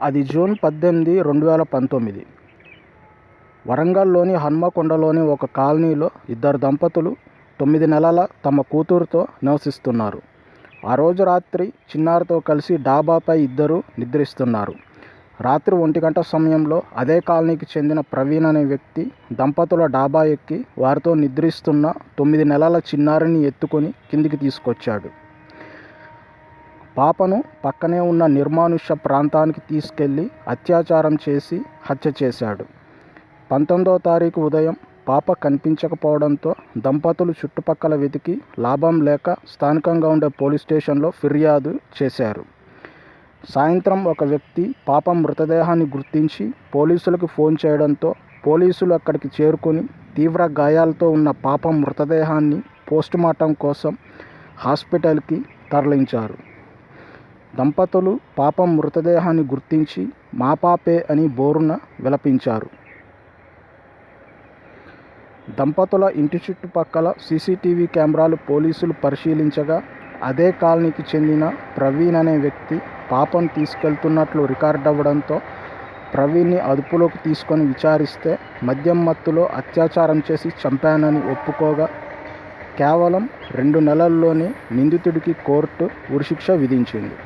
అది జూన్ 18, 2019. వరంగల్లోని హన్మకొండలోని ఒక కాలనీలో ఇద్దరు దంపతులు 9 నెలల తమ కూతురుతో నివసిస్తున్నారు. ఆ రోజు రాత్రి చిన్నారితో కలిసి డాబాపై ఇద్దరు నిద్రిస్తున్నారు. రాత్రి 1 గంట సమయంలో అదే కాలనీకి చెందిన ప్రవీణ్ అనే వ్యక్తి దంపతుల డాబా ఎక్కి వారితో నిద్రిస్తున్న 9 నెలల చిన్నారిని ఎత్తుకొని కిందికి తీసుకొచ్చాడు. పాపను పక్కనే ఉన్న నిర్మానుష్య ప్రాంతానికి తీసుకెళ్లి అత్యాచారం చేసి హత్య చేశాడు. 19వ తారీఖు ఉదయం పాప కనిపించకపోవడంతో దంపతులు చుట్టుపక్కల వెతికి లాభం లేక స్థానికంగా ఉండే పోలీస్ స్టేషన్లో ఫిర్యాదు చేశారు. సాయంత్రం ఒక వ్యక్తి పాప మృతదేహాన్ని గుర్తించి పోలీసులకు ఫోన్ చేయడంతో పోలీసులు అక్కడికి చేరుకొని తీవ్ర గాయాలతో ఉన్న పాప మృతదేహాన్ని పోస్టుమార్టం కోసం హాస్పిటల్కి తరలించారు. దంపతులు పాప మృతదేహాన్ని గుర్తించి మా పాపే అని బోరున విలపించారు. దంపతుల ఇంటి చుట్టుపక్కల సీసీటీవీ కెమెరాలు పోలీసులు పరిశీలించగా అదే కాలనీకి చెందిన ప్రవీణ్ అనే వ్యక్తి పాపను తీసుకెళ్తున్నట్లు రికార్డవ్వడంతో ప్రవీణ్ని అదుపులోకి తీసుకొని విచారిస్తే మద్యం మత్తులో అత్యాచారం చేసి చంపానని ఒప్పుకోగా కేవలం 2 నెలల్లోనే నిందితుడికి కోర్టు ఉరిశిక్ష విధించింది.